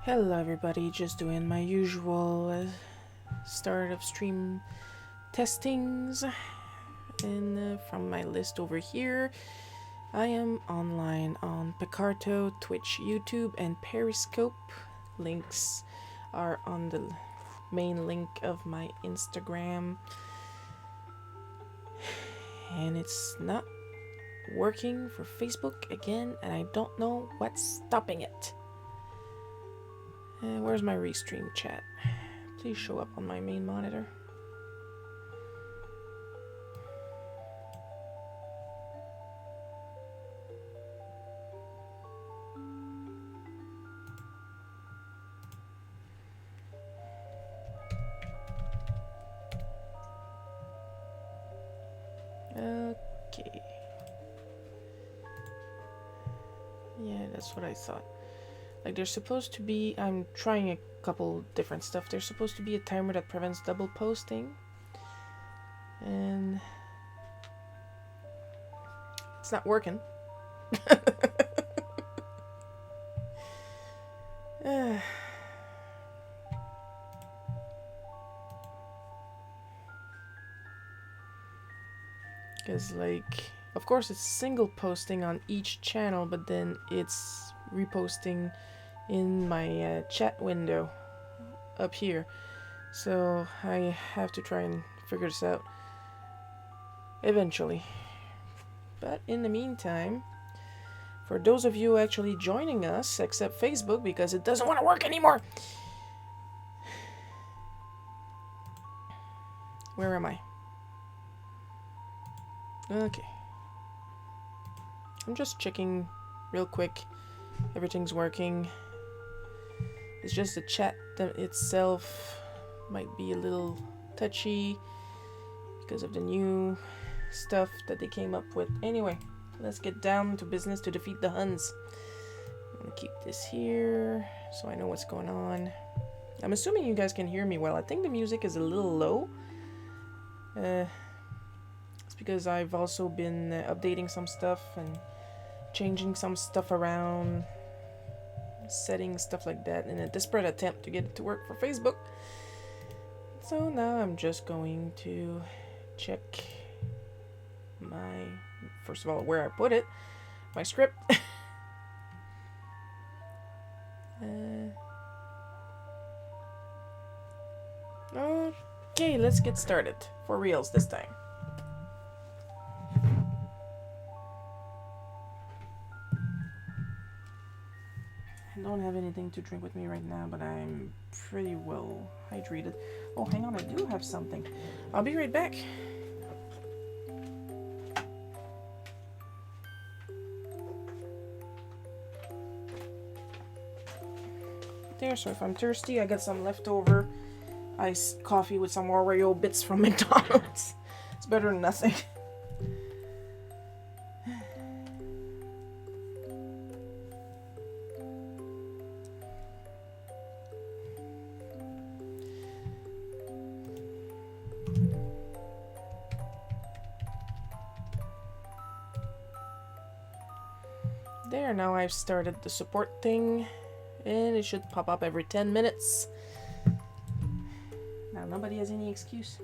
Hello everybody, just doing my usual start of stream testings, and from my list over here, I am online on Picarto, Twitch, YouTube, and Periscope. Links are on the main link of my Instagram, and it's not working for Facebook again, and I don't know what's stopping it. Where's my restream chat? Please show up on my main monitor. Okay. Yeah, that's what I thought. Like, there's supposed to be, I'm trying a couple different stuff. There's supposed to be a timer that prevents double posting. And it's not working. Because, like, of course it's single posting on each channel, but then it's reposting in my chat window up here. So I have to try and figure this out eventually. But in the meantime, for those of you actually joining us, except Facebook because it doesn't want to work anymore. Where am I? Okay. I'm just checking real quick. Everything's working. It's just the chat itself might be a little touchy because of the new stuff that they came up with. Anyway, let's get down to business to defeat the Huns. I'm gonna keep this here so I know what's going on. I'm assuming you guys can hear me well. I think the music is a little low. It's because I've also been updating some stuff and changing some stuff around, setting stuff like that in a desperate attempt to get it to work for Facebook. So now I'm just going to check my, first of all, where I put it, my script. Okay, let's get started. For reals this time. I don't have anything to drink with me right now, but I'm pretty well hydrated. Oh, hang on, I do have something. I'll be right back. There, so if I'm thirsty, I got some leftover iced coffee with some Oreo bits from McDonald's. It's better than nothing. There, now I've started the support thing, and it should pop up every 10 minutes. Now nobody has any excuse.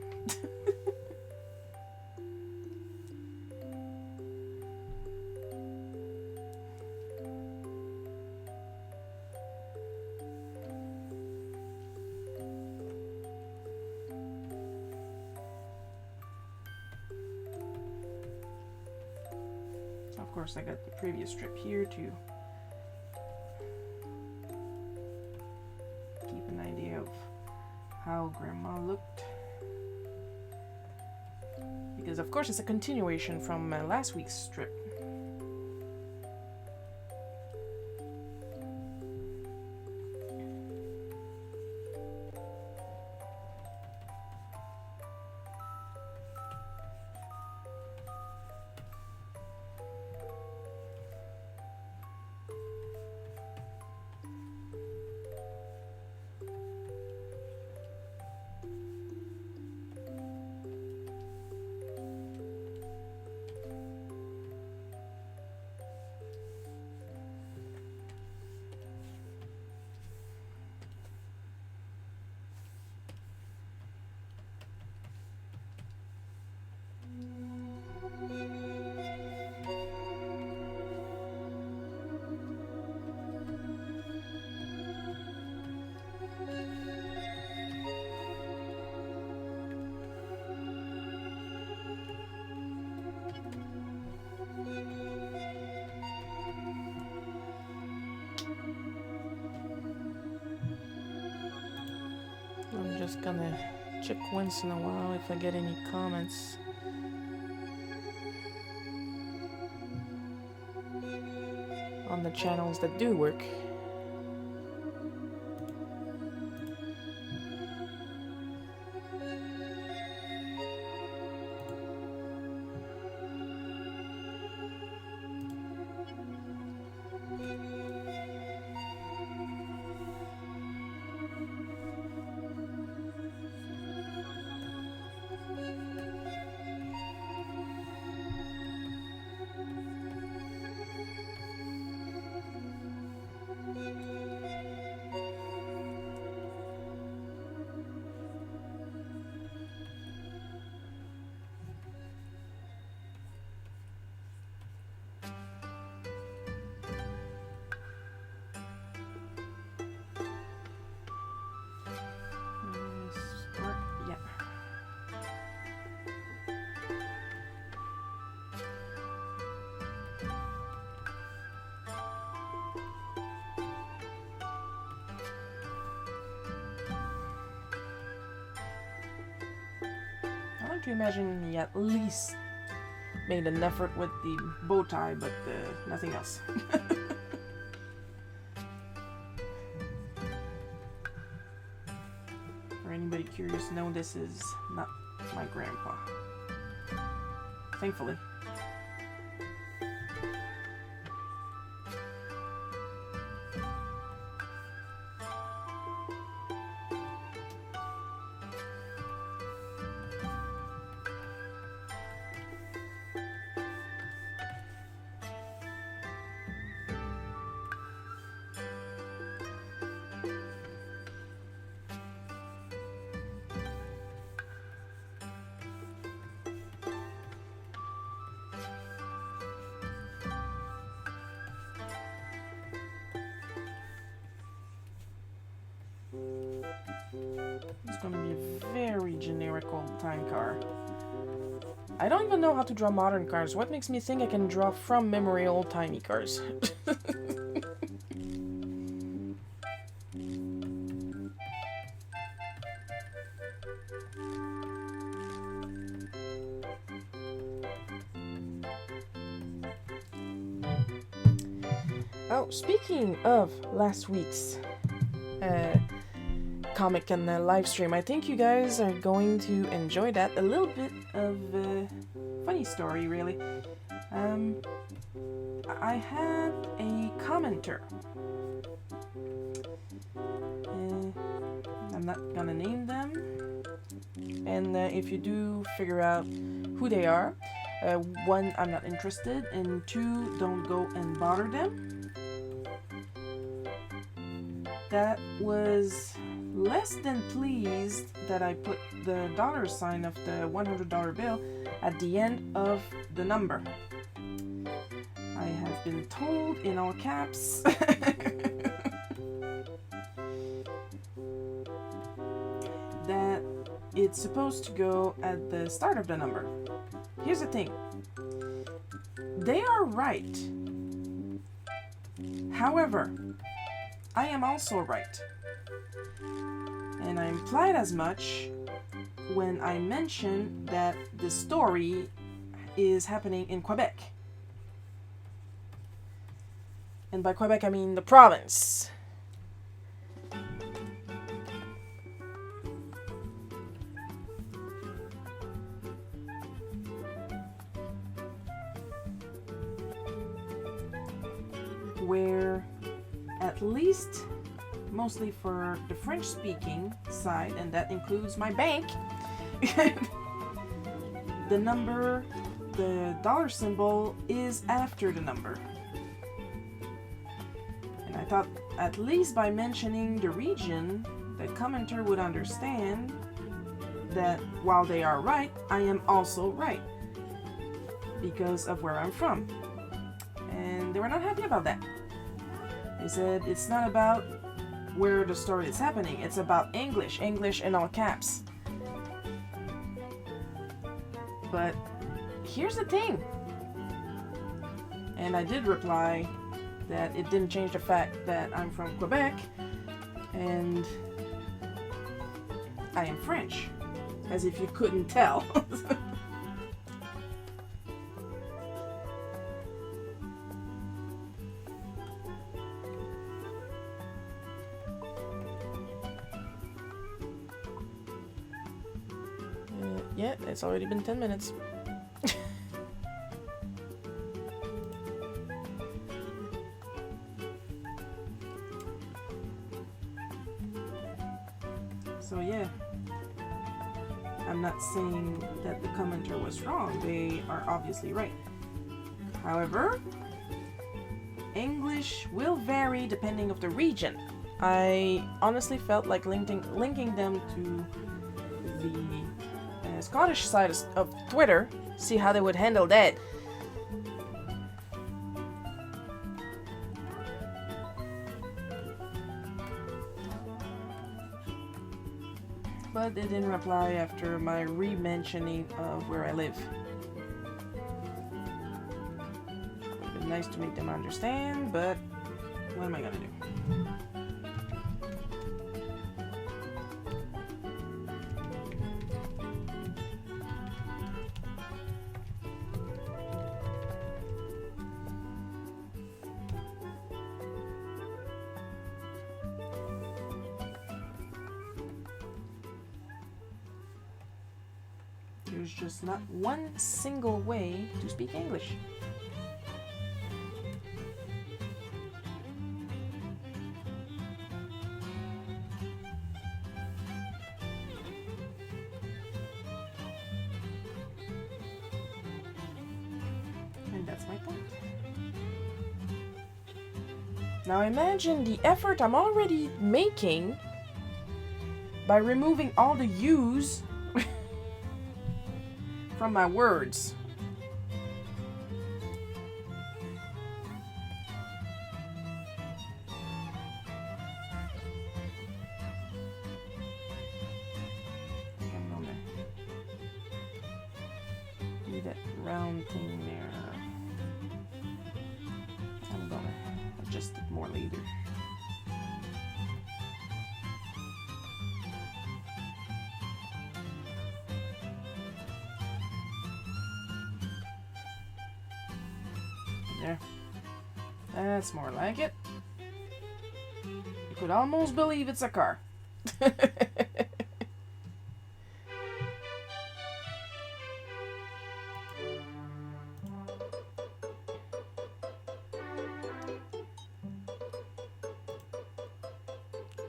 Of course, I got the previous strip here to keep an idea of how Grandma looked. Because, of course, it's a continuation from last week's strip. just gonna check once in a while if I get any comments. On the channels that do work. I like to imagine he at least made an effort with the bow tie, but nothing else. For anybody curious, no, this is not my grandpa. Thankfully. It's gonna be a very generic old-time car. I don't even know how to draw modern cars. What makes me think I can draw from memory old-timey cars? Oh, speaking of last week's comic and live stream, I think you guys are going to enjoy that. A little bit of a funny story, really. I had a commenter. I'm not gonna name them. And if you do figure out who they are, one, I'm not interested, and two, don't go and bother them. That was less than pleased that I put the dollar sign of the $100 bill at the end of the number. I have been told in all caps that it's supposed to go at the start of the number. Here's the thing. They are right. However, I am also right. And I implied as much when I mentioned that the story is happening in Quebec. And by Quebec, I mean the province. Where, at least, mostly for the French-speaking side, and that includes my bank, the number, the dollar symbol is after the number. And I thought, at least by mentioning the region, the commenter would understand that while they are right, I am also right because of where I'm from. And they were not happy about that. They said it's not about where the story is happening, it's about English in all caps. But here's the thing, and I did reply that it didn't change the fact that I'm from Quebec, and I am French. As if you couldn't tell. Yeah, it's already been 10 minutes. So yeah, I'm not saying that the commenter was wrong. They are obviously right. However, English will vary depending of the region. I honestly felt like linking them to the Scottish side of Twitter, see how they would handle that. But they didn't reply after my re-mentioning of where I live. It would be nice to make them understand, but what am I gonna do? There's just not one single way to speak English. And that's my point. Now imagine the effort I'm already making by removing all the U's from my words. I think I'm gonna do that round thing there. I'm gonna adjust it more later. There. That's more like it. You could almost believe it's a car.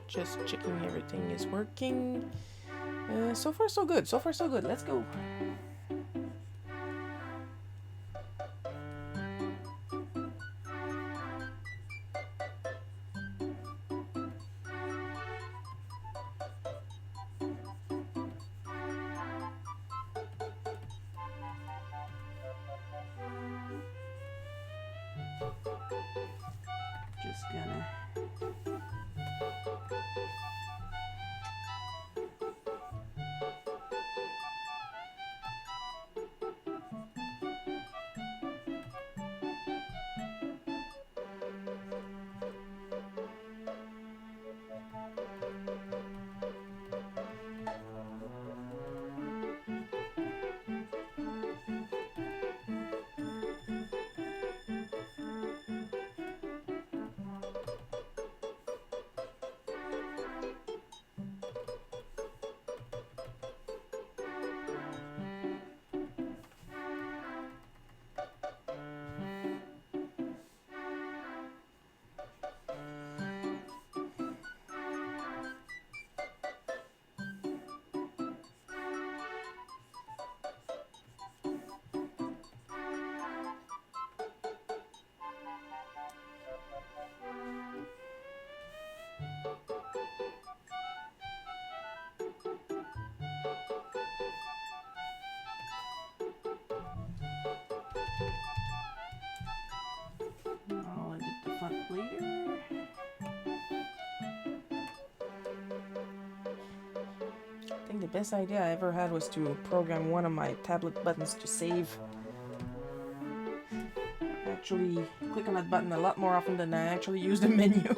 Just checking everything is working. So far so good. So far so good. Let's go. Just gonna I'll edit the font later. I think the best idea I ever had was to program one of my tablet buttons to save. I actually click on that button a lot more often than I actually use the menu.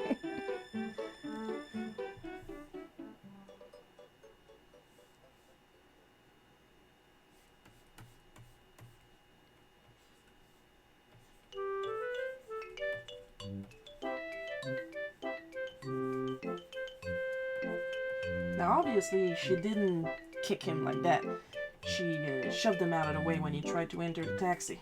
Now, obviously, she didn't kick him like that. She shoved him out of the way when he tried to enter the taxi.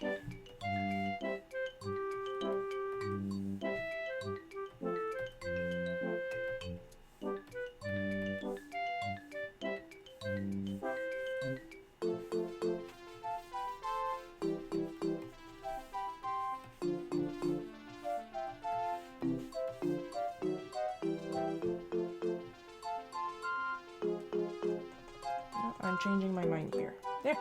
I'm changing my mind here. There.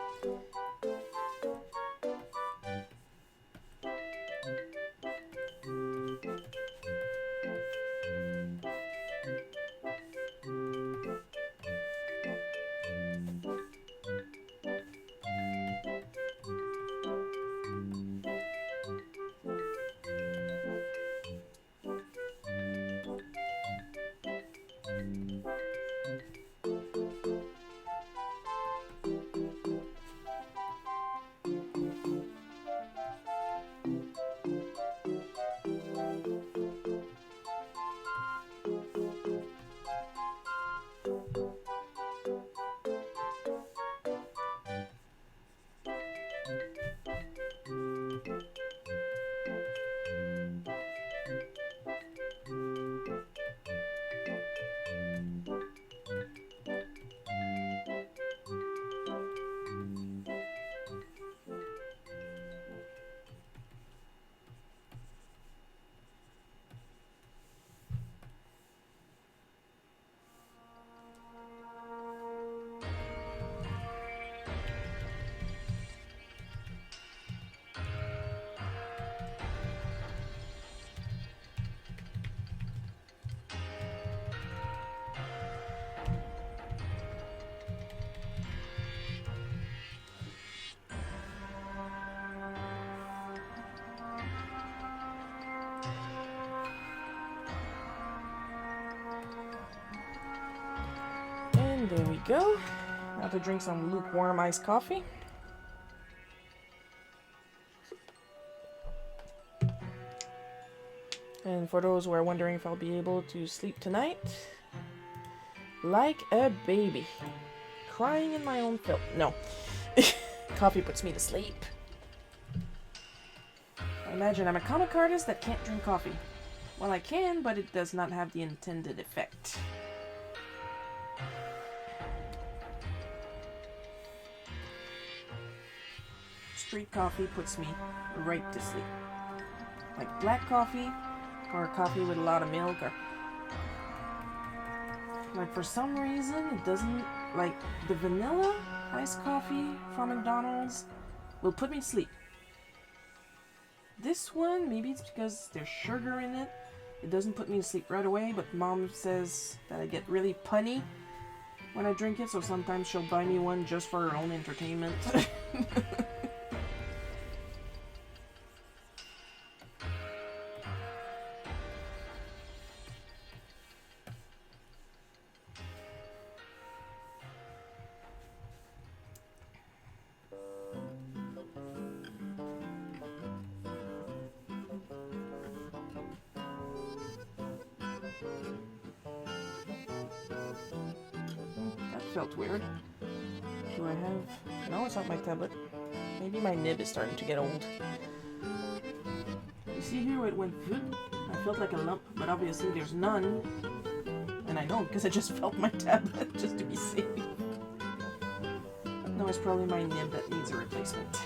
And there we go. Now to drink some lukewarm iced coffee. And for those who are wondering if I'll be able to sleep tonight, like a baby. Crying in my own filth. No. Coffee puts me to sleep. Imagine I'm a comic artist that can't drink coffee. Well, I can, but it does not have the intended effect. Street coffee puts me right to sleep. Like black coffee, or coffee with a lot of milk, or like for some reason it doesn't, like the vanilla iced coffee from McDonald's will put me to sleep. This one, maybe it's because there's sugar in it. It doesn't put me to sleep right away, but Mom says that I get really punny when I drink it, so sometimes she'll buy me one just for her own entertainment. Felt weird. Do I have... No, it's not my tablet. Maybe my nib is starting to get old. You see here where it went through? I felt like a lump, but obviously there's none. And I don't, because I just felt my tablet just to be safe. No, it's probably my nib that needs a replacement.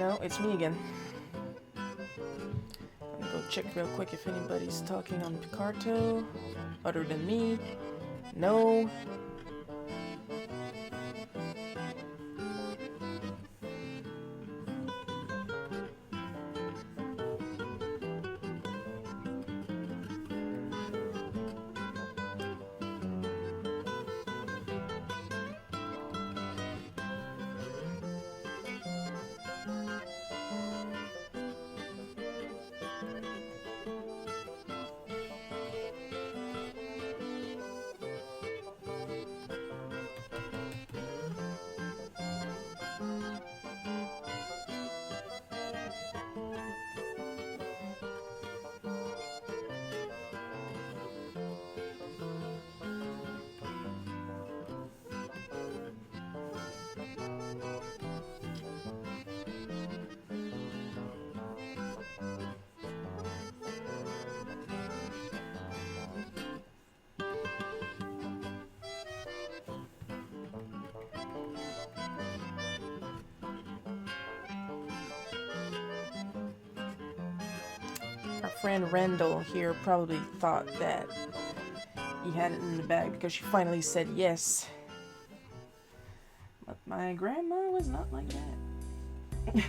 No, it's me again. I'm gonna go check real quick if anybody's talking on Picarto other than me. No. Our friend Randall here probably thought that he had it in the bag because she finally said yes. But my grandma was not like that.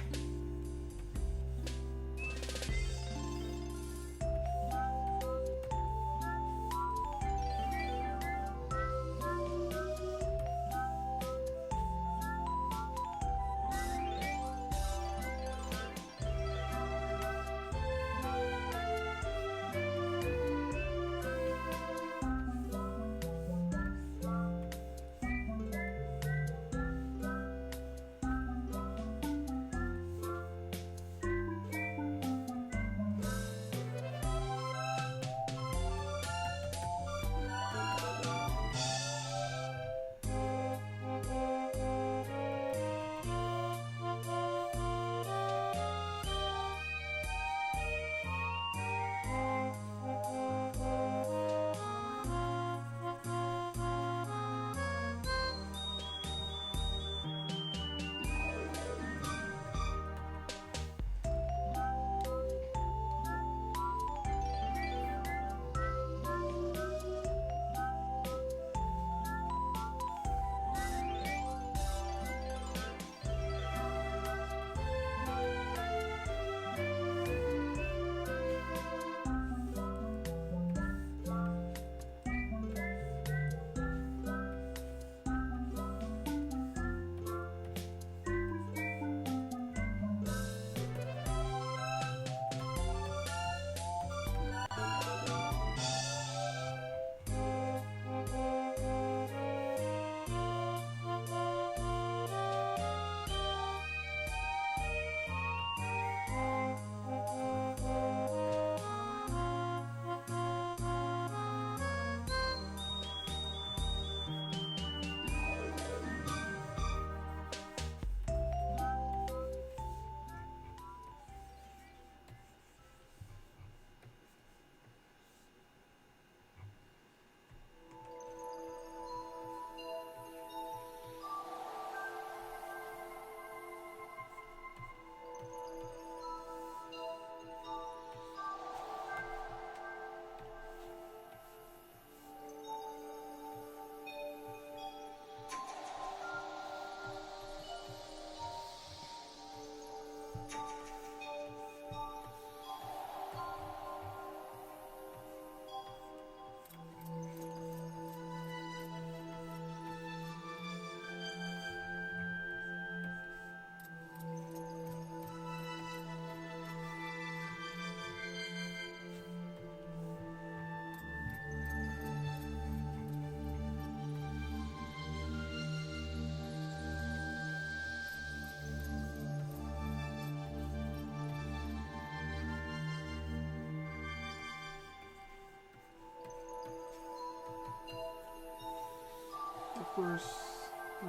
Of course,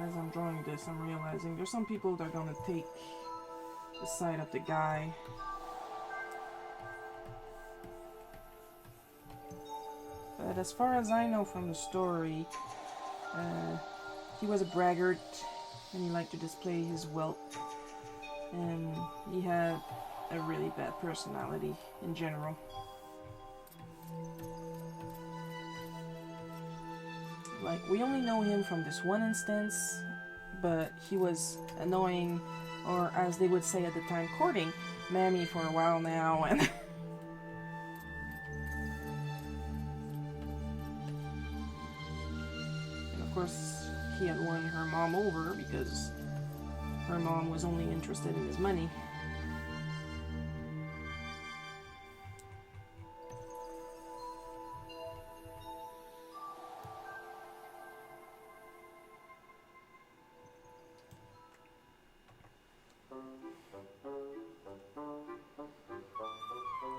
as I'm drawing this, I'm realizing there's some people that are gonna take the side of the guy. But as far as I know from the story, he was a braggart and he liked to display his wealth. and he had a really bad personality in general. Like, we only know him from this one instance, but he was annoying, or as they would say at the time, courting Mammy for a while now, and and of course he had won her mom over because her mom was only interested in his money.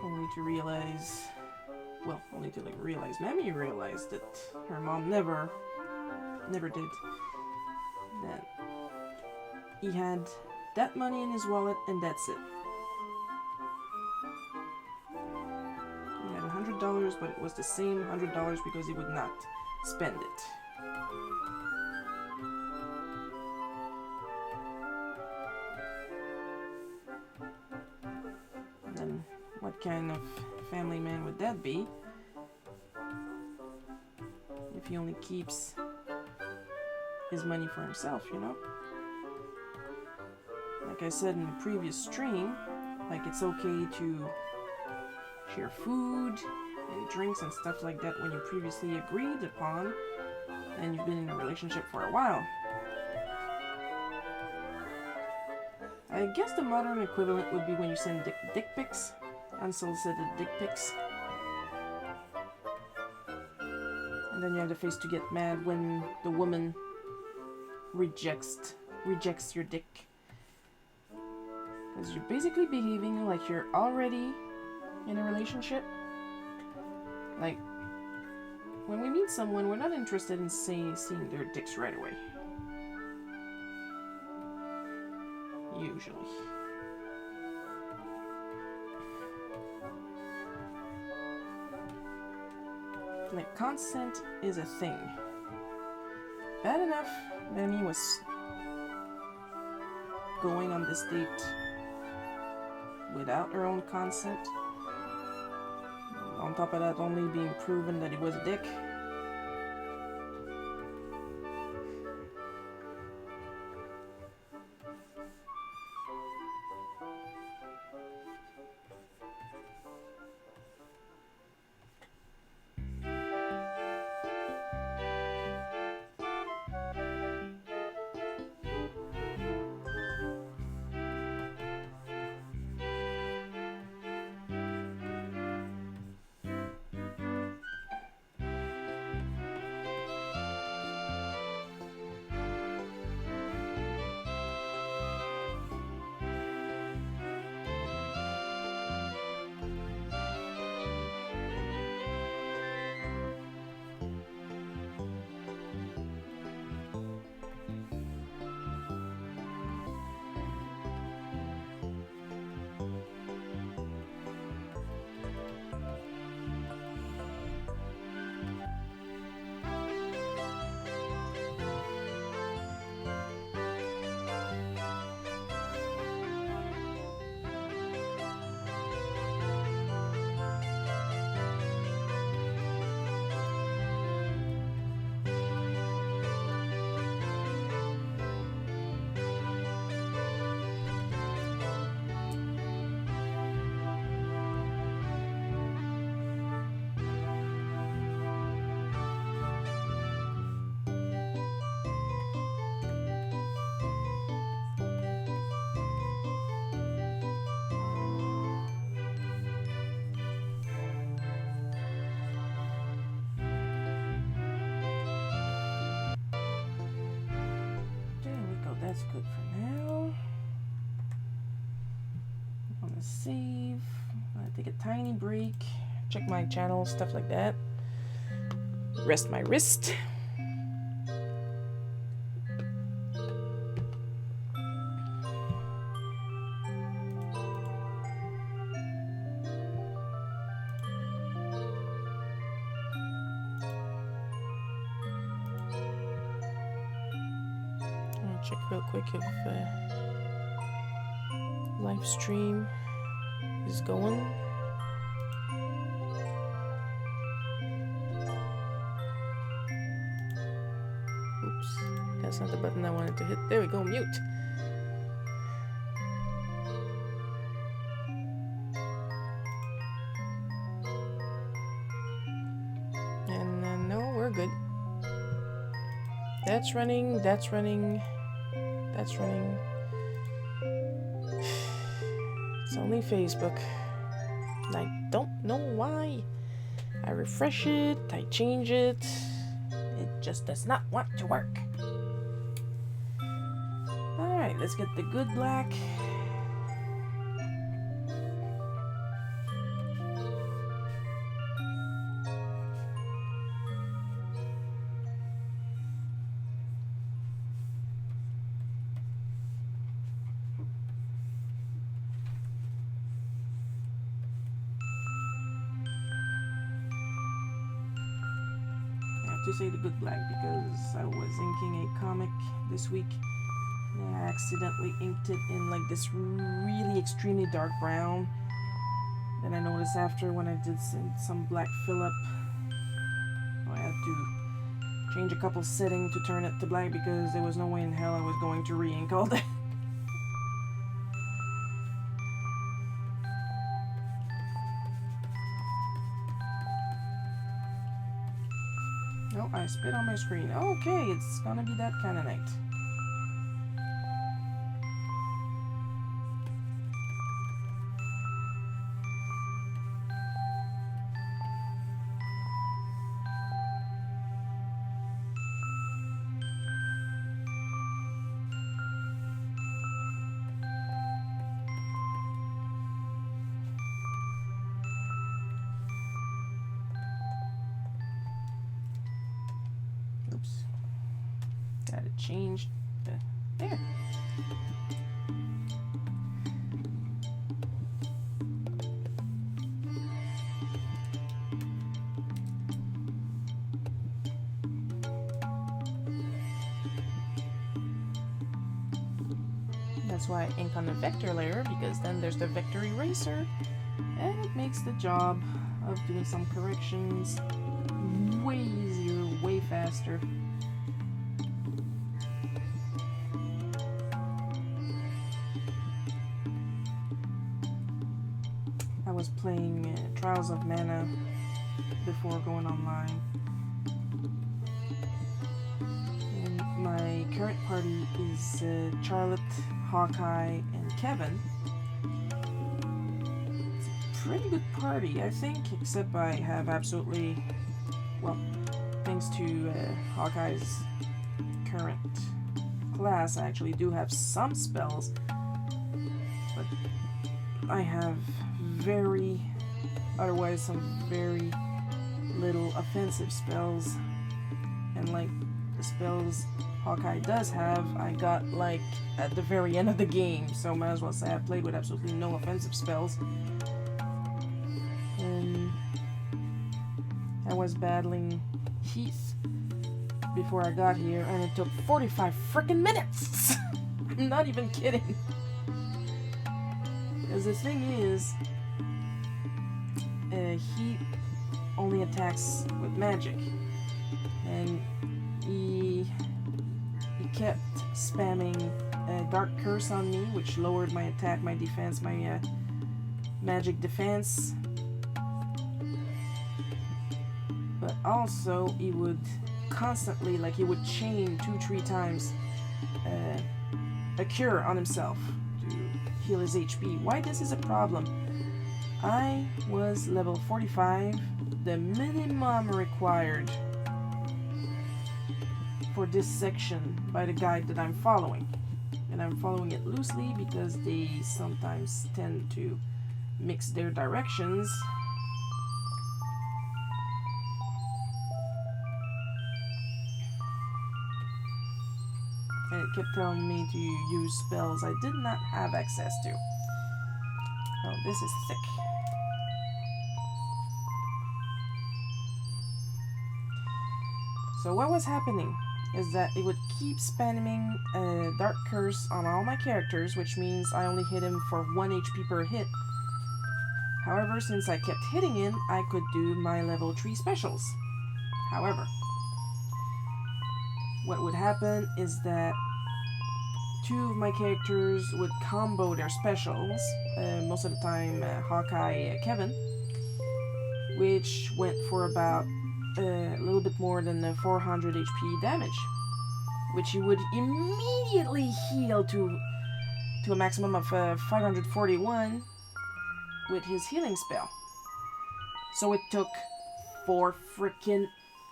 Only to realize, well, only to like realize, Mammy realized that her mom never did. That he had that money in his wallet and that's it. He had $100, but it was the same $100 because he would not spend it. And then what kind of family man would that be if he only keeps his money for himself, you know? Like I said in the previous stream, like it's okay to share food and drinks and stuff like that when you previously agreed upon and you've been in a relationship for a while. I guess the modern equivalent would be when you send dick pics, unsolicited dick pics. And then you have the face to get mad when the woman rejects your dick. Because you're basically behaving like you're already in a relationship. Like, when we meet someone, we're not interested in seeing their dicks right away. Usually. Like, consent is a thing. Bad enough, Mammy was going on this date without her own consent. On top of that, only being proven that he was a dick. That's good for now. I'm gonna save. I'm gonna take a tiny break. Check my channel, stuff like that. Rest my wrist. Check real quick if live stream is going. Oops, that's not the button I wanted to hit. There we go, mute. And no, we're good. That's running, that's running, that's running. It's only Facebook. And I don't know why. I refresh it, I change it. It just does not want to work. Alright, let's get the good black. To say the good black because I was inking a comic this week and I accidentally inked it in like this really extremely dark brown. Then I noticed after when I did some black fill up, I had to change a couple settings to turn it to black because there was no way in hell I was going to re-ink all that. Oh, I spit on my screen. Okay, it's gonna be that kind of night. Oops. Got it changed. There. That's why I ink on the vector layer, because then there's the vector eraser, and it makes the job of doing some corrections way easier, way faster. I was playing Trials of Mana before going online. And my current party is Charlotte, Hawkeye, and Kevin. It's a pretty good party, I think, except I have absolutely, well, thanks to Hawkeye's current class, I actually do have some spells, but I have otherwise some very little offensive spells, and like the spells Hawkeye does have, I got like at the very end of the game, so might as well say I played with absolutely no offensive spells. And I was battling Heath before I got here, and it took 45 freaking minutes! I'm not even kidding. Because the thing is, he only attacks with magic, and he kept spamming Dark Curse on me, which lowered my attack, my defense, my magic defense. But also, he would constantly, like, he would chain 2-3 times a cure on himself to heal his HP. Why this is a problem? I was level 45, the minimum required for this section by the guide that I'm following. And I'm following it loosely because they sometimes tend to mix their directions. And it kept telling me to use spells I did not have access to. Oh, this is thick. So what was happening? is that it would keep spamming Dark Curse on all my characters, which means I only hit him for 1 HP per hit. However, since I kept hitting him, I could do my level 3 specials. However, what would happen is that 2 of my characters would combo their specials, most of the time Hawkeye Kevin, which went for about a little bit more than 400 HP damage, which he would immediately heal to a maximum of 541 with his healing spell. So it took for frickin'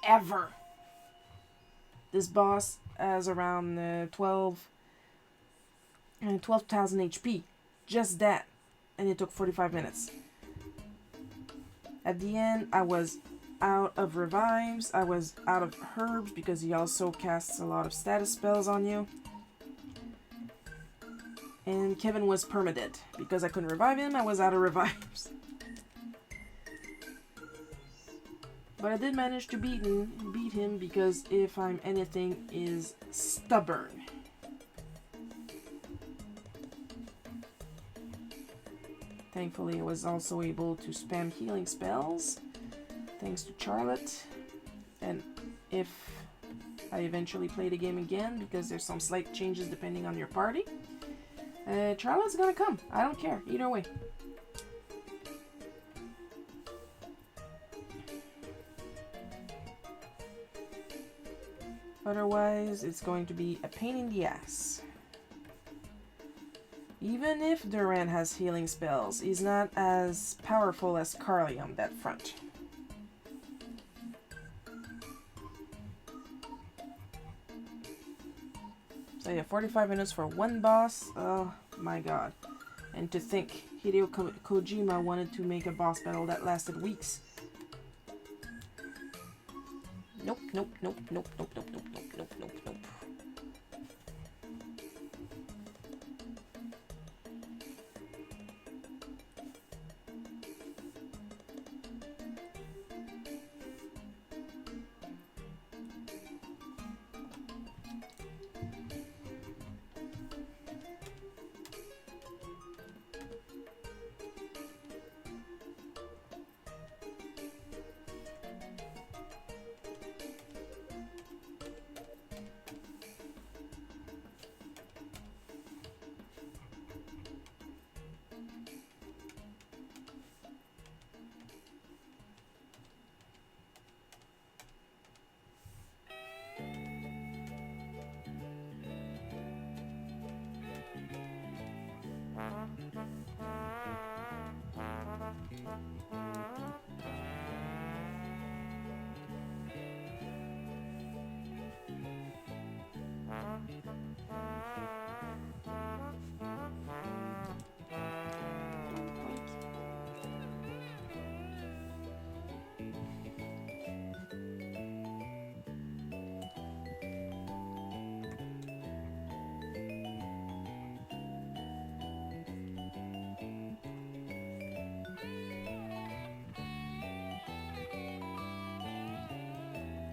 ever. This boss has around 12,000 HP. Just that. And it took 45 minutes. At the end, I was out of revives. I was out of herbs because he also casts a lot of status spells on you. And Kevin was permadead. Because I couldn't revive him, I was out of revives. But I did manage to beat him because if I'm anything, is stubborn. Thankfully, I was also able to spam healing spells, thanks to Charlotte. And if I eventually play the game again, because there's some slight changes depending on your party, Charlotte's gonna come. I don't care, either way. Otherwise, it's going to be a pain in the ass. Even if Duran has healing spells, he's not as powerful as Carly on that front. So yeah, 45 minutes for one boss. Oh my god. And to think, Hideo Kojima wanted to make a boss battle that lasted weeks. Nope, nope, nope, nope, nope, nope, nope, nope, nope, nope, nope.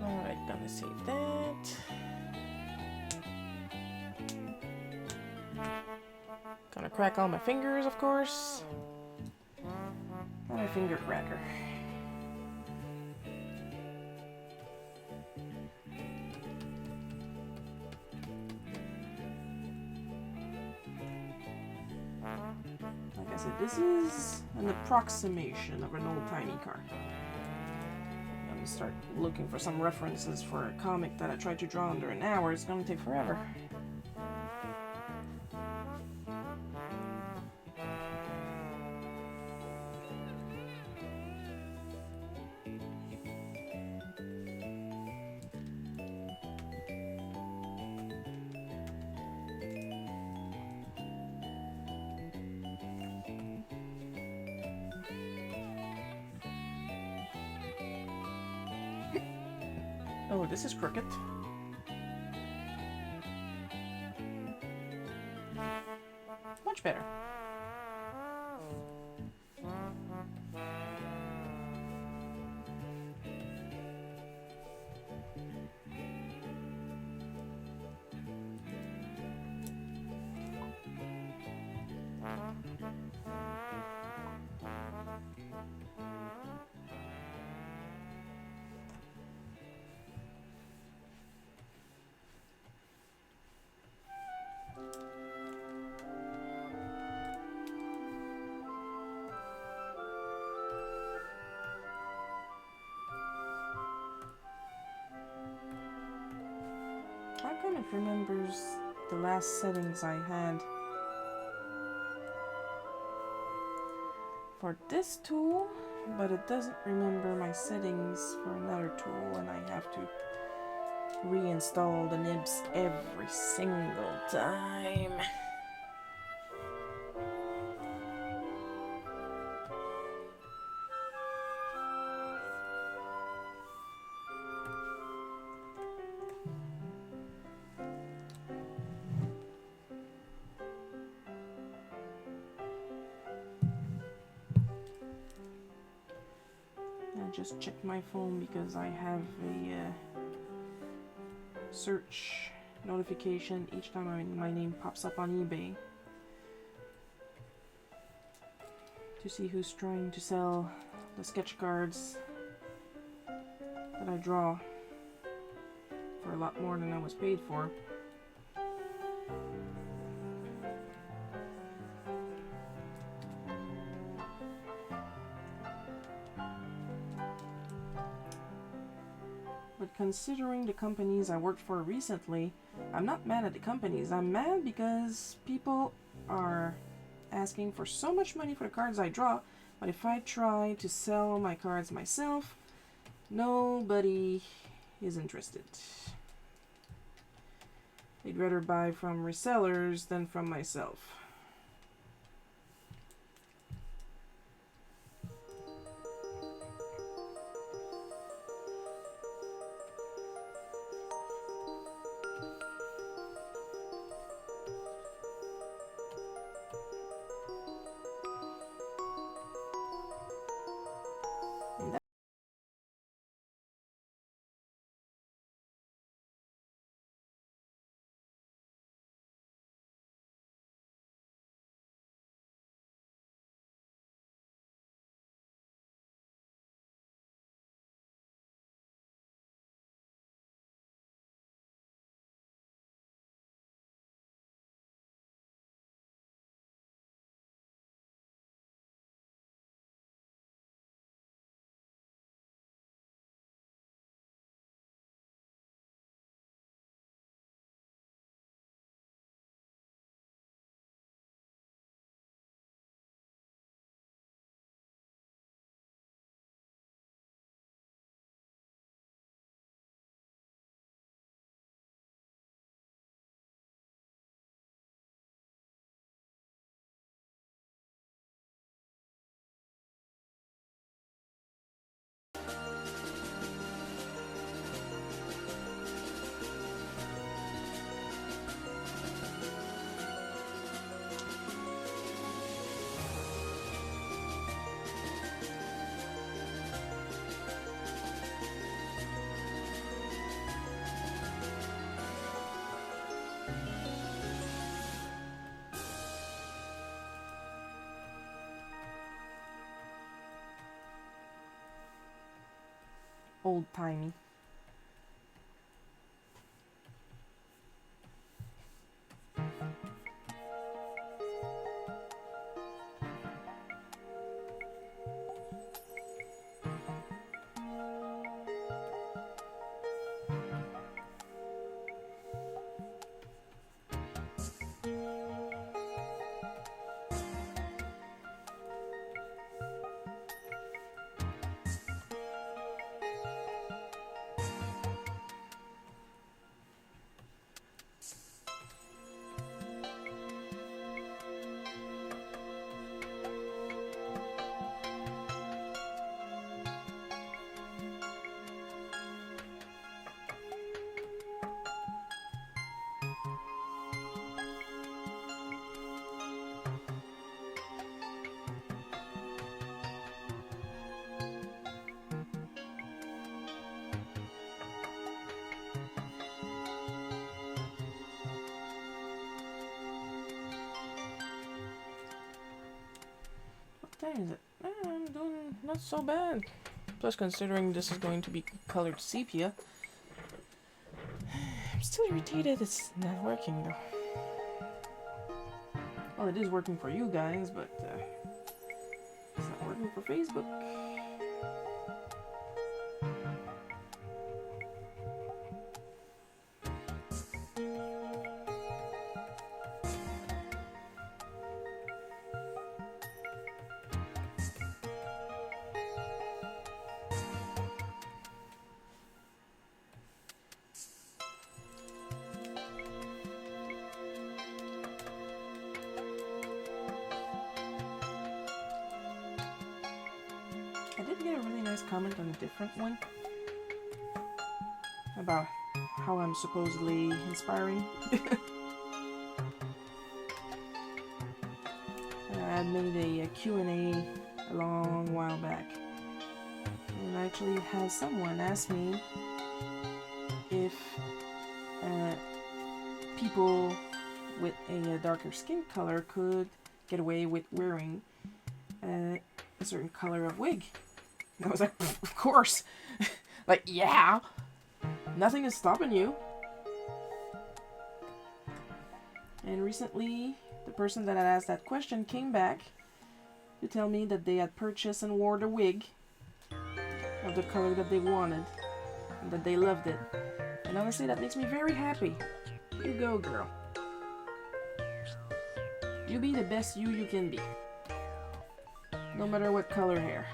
Alright, gonna save that. Gonna crack all my fingers, of course. And a finger cracker. Like I said, this is an approximation of an old-timey car. I'm gonna start looking for some references for a comic that I tried to draw under an hour. It's gonna take forever. Oh, this is crooked. Much better. remembers the last settings I had for this tool, but it doesn't remember my settings for another tool, and I have to reinstall the nibs every single time. I just checked my phone because I have a search notification each time my name pops up on eBay to see who's trying to sell the sketch cards that I draw for a lot more than I was paid for. But considering the companies I worked for recently, I'm not mad at the companies. I'm mad because people are asking for so much money for the cards I draw, but if I try to sell my cards myself, nobody is interested. They'd rather buy from resellers than from myself. Old-timey. What time is it? I'm doing not so bad. Plus, considering this is going to be colored sepia, I'm still irritated it's not working though. Well, it is working for you guys, but it's not working for Facebook. nice comment on a different one about how I'm supposedly inspiring. I made a Q&A a long while back, and I actually had someone ask me if people with a darker skin color could get away with wearing a certain color of wig. And I was like, of course. Like, yeah, nothing is stopping you. And recently, the person that had asked that question came back to tell me that they had purchased and wore the wig of the color that they wanted, and that they loved it. And honestly, that makes me very happy. You go, girl. You be the best you can be. No matter what color hair.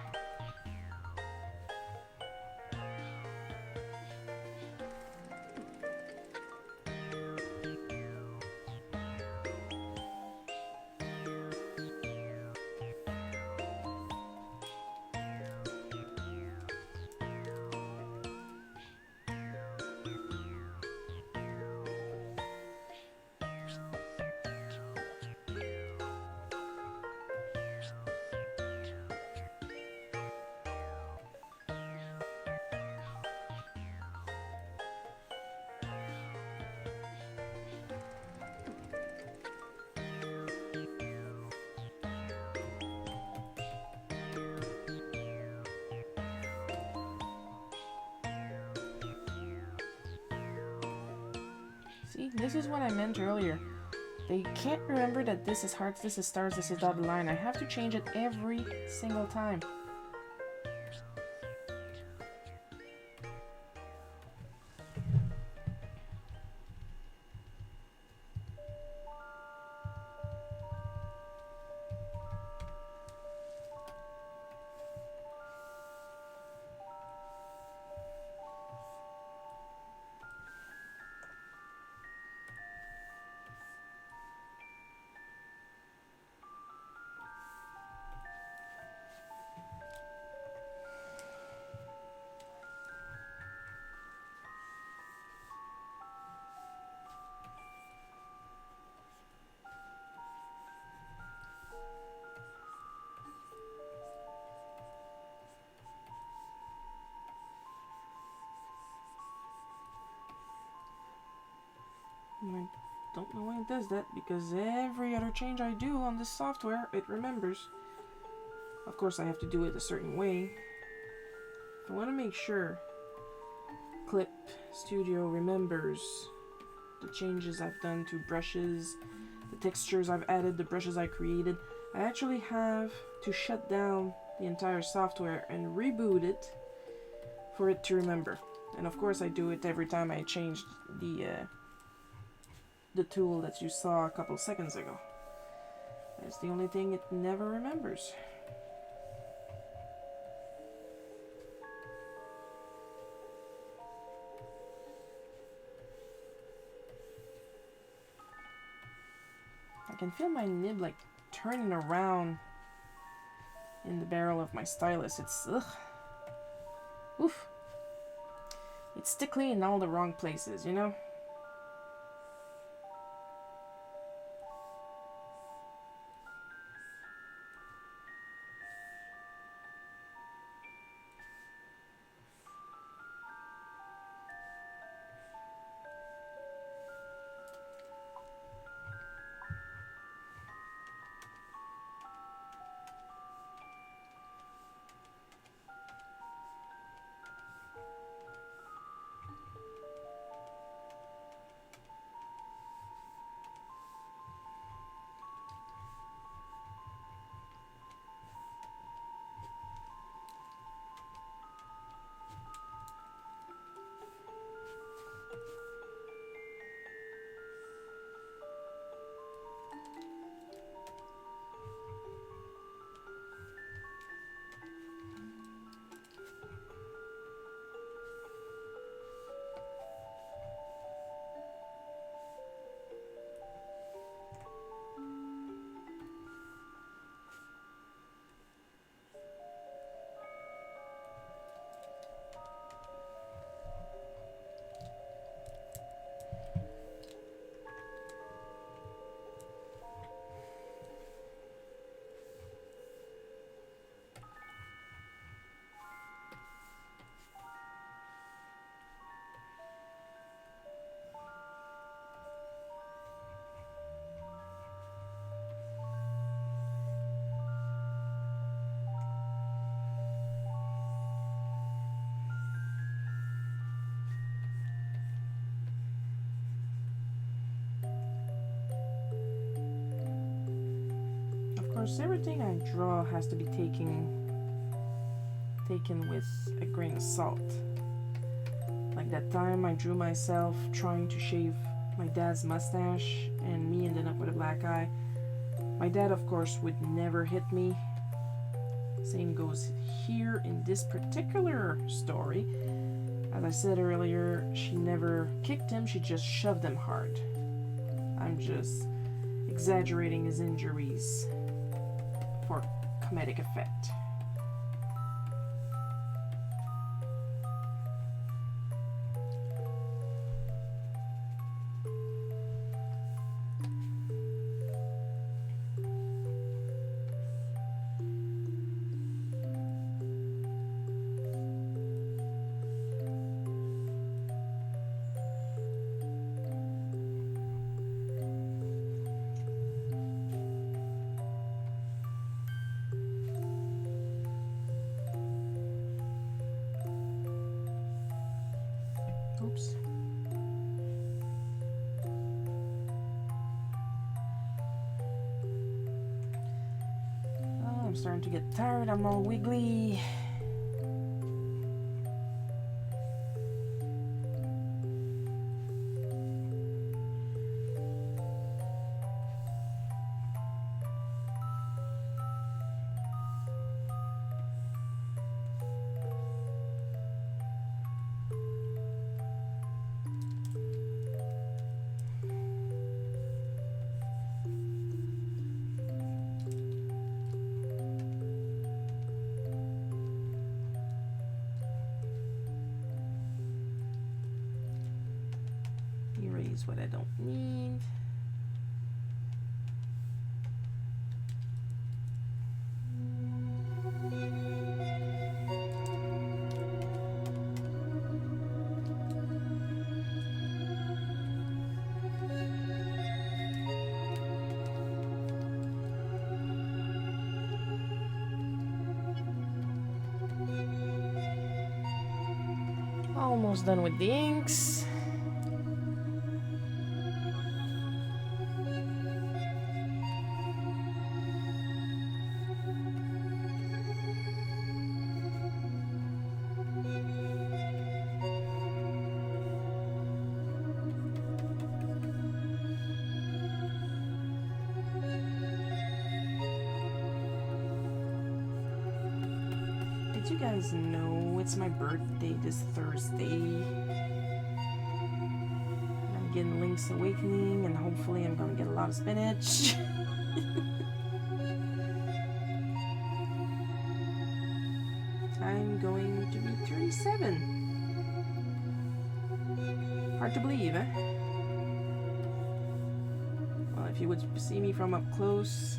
See, this is what I meant earlier. They can't remember that this is hearts, this is stars, this is dotted line. I have to change it every single time. And I don't know why it does that, because every other change I do on this software, it remembers. Of course, I have to do it a certain way. If I want to make sure Clip Studio remembers the changes I've done to brushes, the textures I've added, the brushes I created, I actually have to shut down the entire software and reboot it for it to remember. And of course I do it every time I change the tool that you saw a couple seconds ago. That's the only thing it never remembers. I can feel my nib like turning around in the barrel of my stylus. It's ugh. Oof. It's tickly in all the wrong places, you know? course, everything I draw has to be taken with a grain of salt. Like that time I drew myself trying to shave my dad's mustache and me ended up with a black eye. My dad, of course, would never hit me. Same goes here in this particular story. As I said earlier, she never kicked him, she just shoved him hard. I'm just exaggerating his injuries for comedic effect. Oops. Oh, I'm starting to get tired. I'm all wiggly. Erase what I don't need. Almost done with the inks. Did you guys know it's my birthday this Thursday? I'm getting Link's Awakening and hopefully I'm gonna get a lot of spinach. I'm going to be 37. Hard to believe, eh? Well, if you would see me from up close,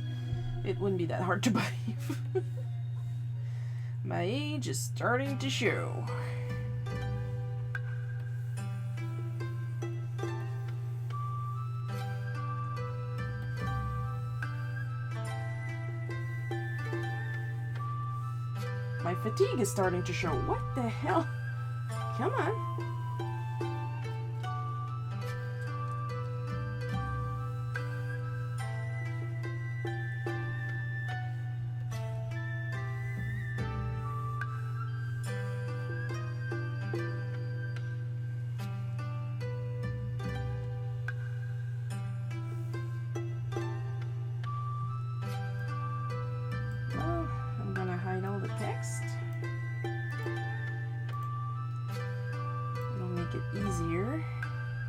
it wouldn't be that hard to believe. My age is starting to show. My fatigue is starting to show. What the hell? Come on. Text. It'll make it easier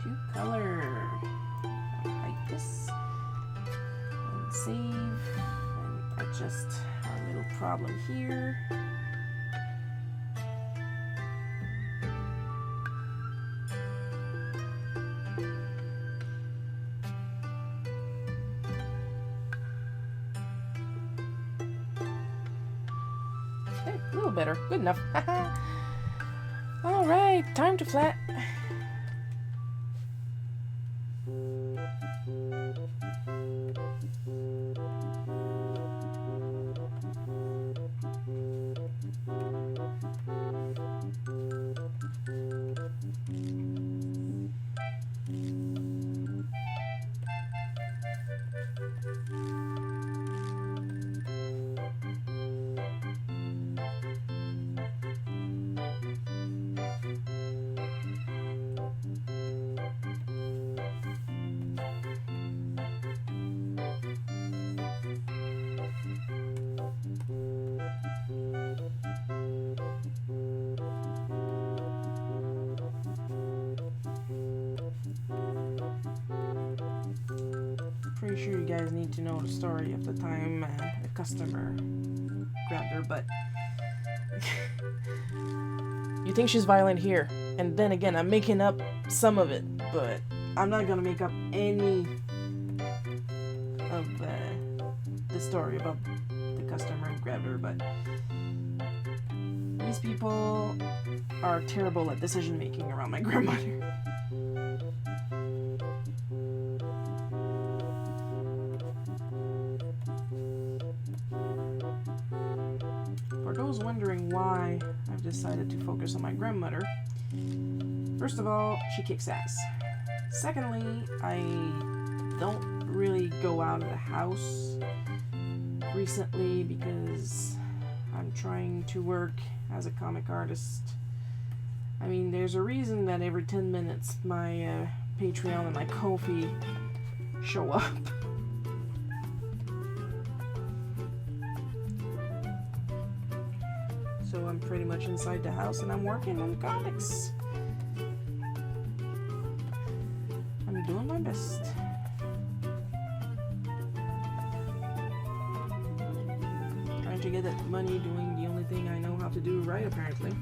to color. I'll hide this and save and adjust our little problem here. A little better. Good enough. Alright, time to flat. pretty sure you guys need to know the story of the time a customer grabbed her butt. You think she's violent here, and then again, I'm making up some of it, but I'm not gonna make up any of the story about the customer who grabbed her butt. These people are terrible at decision making around my grandmother. For those wondering why I've decided to focus on my grandmother, first of all, she kicks ass. Secondly, I don't really go out of the house recently because I'm trying to work as a comic artist. I mean, there's a reason that every 10 minutes my Patreon and my Ko-fi show up. So I'm pretty much inside the house and I'm working on comics. I'm doing my best. Trying to get that money doing the only thing I know how to do right, apparently.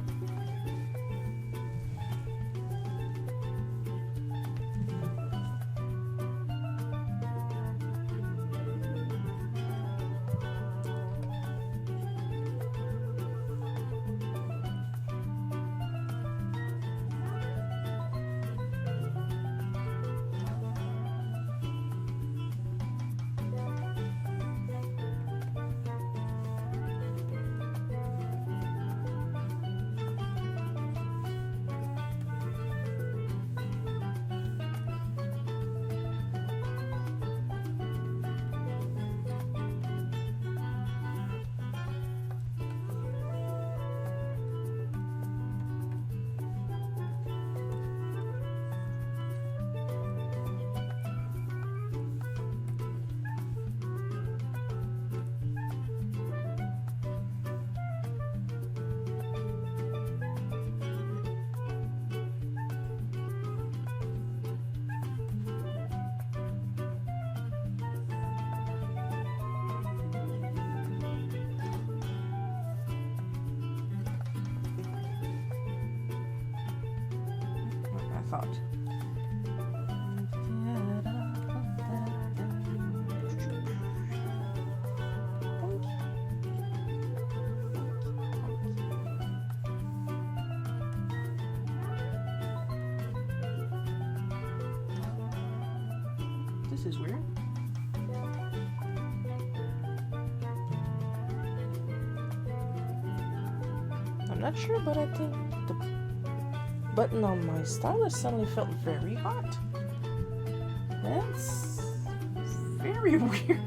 Thought. This is weird. I'm not sure, but I think the button on my stylus suddenly felt very hot. That's very weird.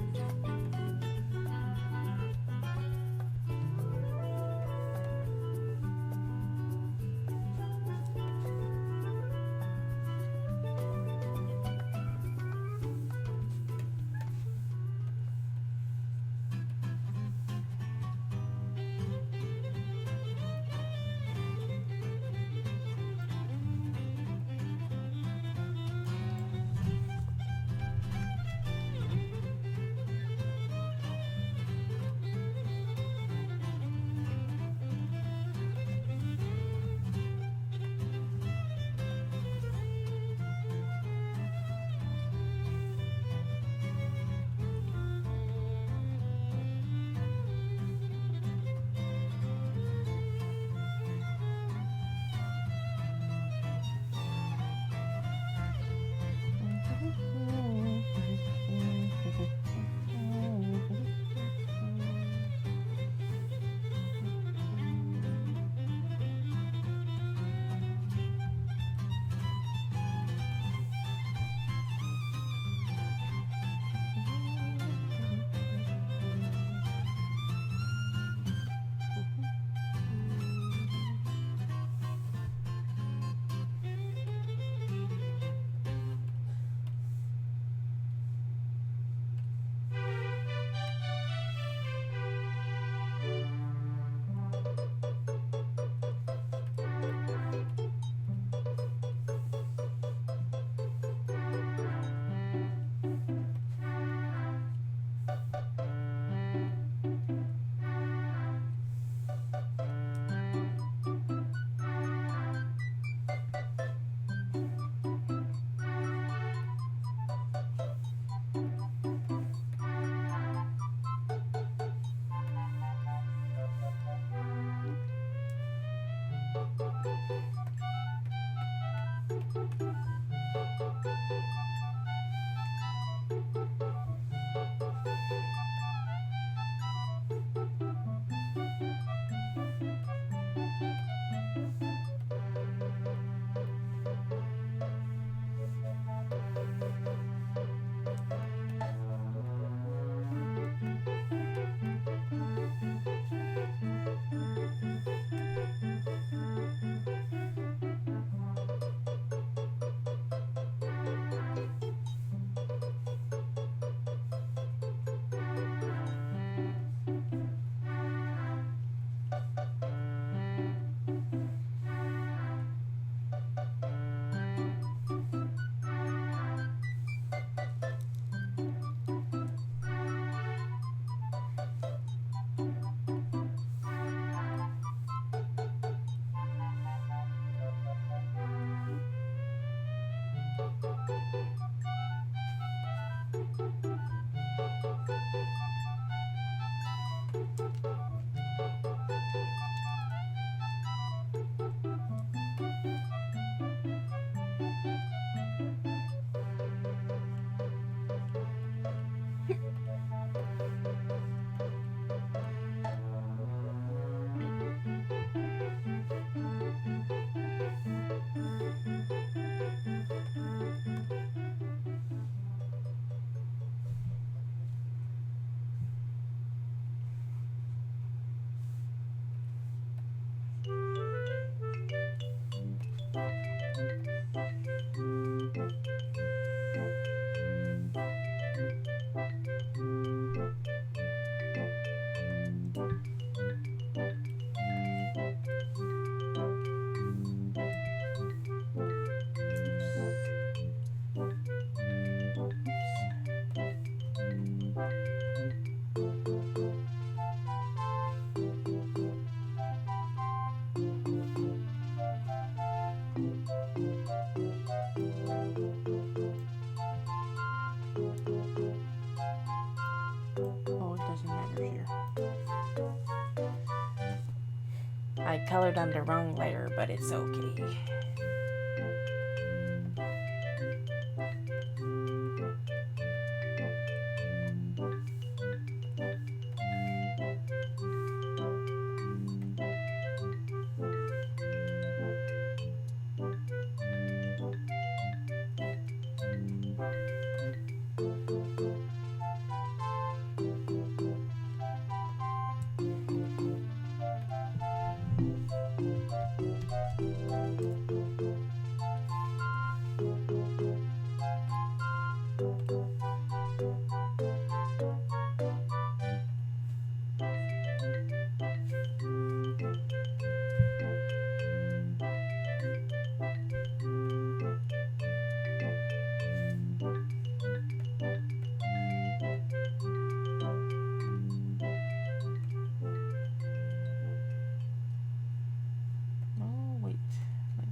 I colored on the wrong layer, but it's okay.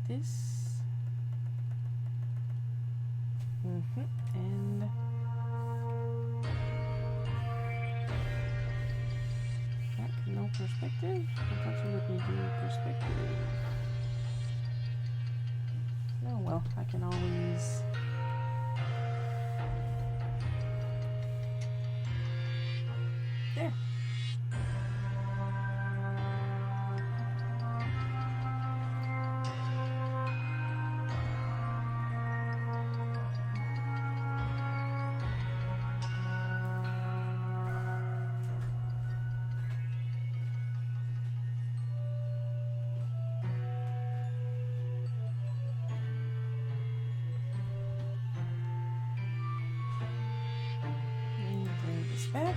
This and no perspective. I thought you let me do perspective. Oh well, I can always there. Back.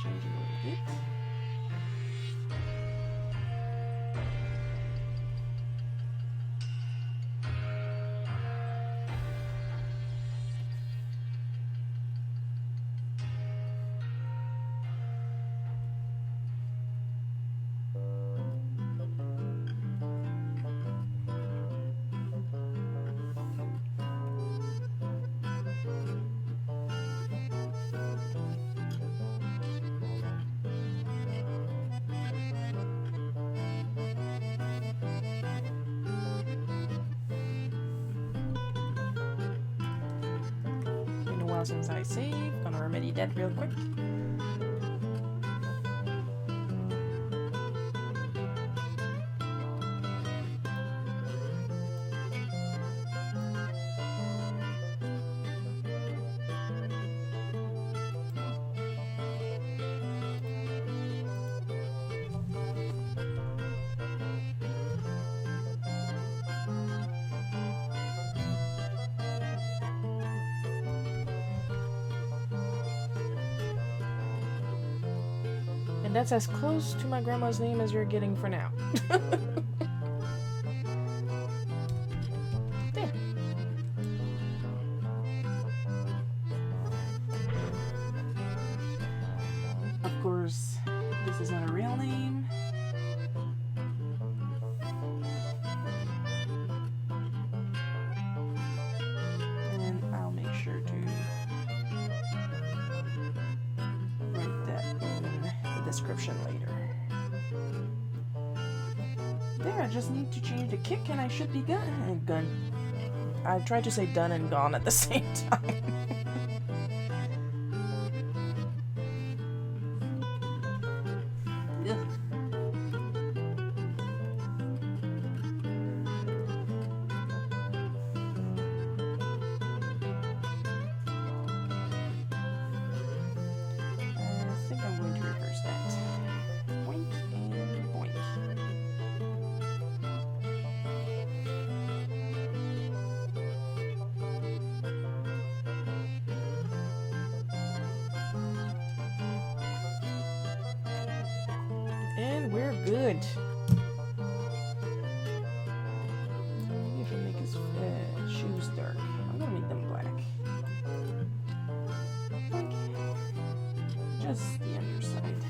Change it a little bit. Since I saved, gonna remedy that real quick. And that's as close to my grandma's name as you're getting for now. There. Of course, this is not a real name. And I'll make sure to write that in the description later. There, I just need to change the kick and I should be gun. I tried to say done and gone at the same time. And we're good. Maybe if I make his shoes dark. I'm gonna make them black. Just the underside.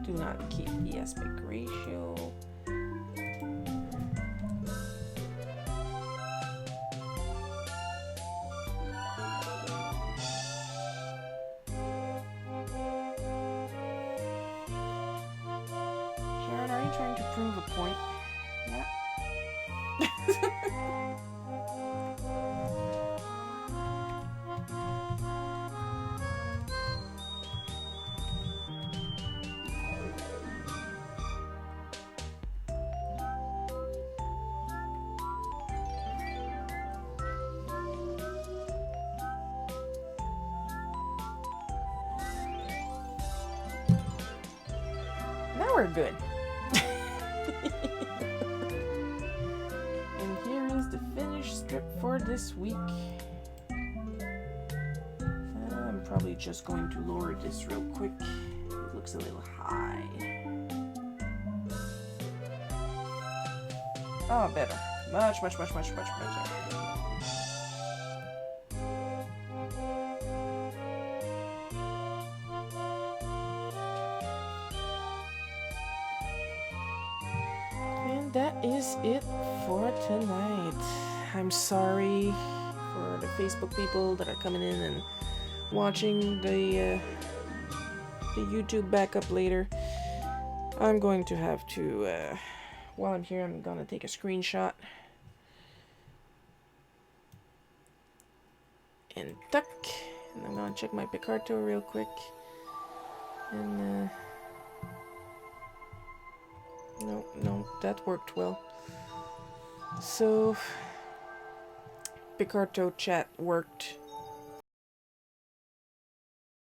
Do not keep the aspect ratio. Sharon, are you trying to prove a point? Yeah. Now we're good. And here is the finished strip for this week. I'm probably just going to lower this real quick. It looks a little high. Oh, better. Much better. And that is it for tonight. I'm sorry for the Facebook people that are coming in and watching the YouTube backup later. I'm going to have to, while I'm here, I'm gonna take a screenshot and tuck, and I'm gonna check my Picarto real quick, and no, that worked well. So Picarto chat worked.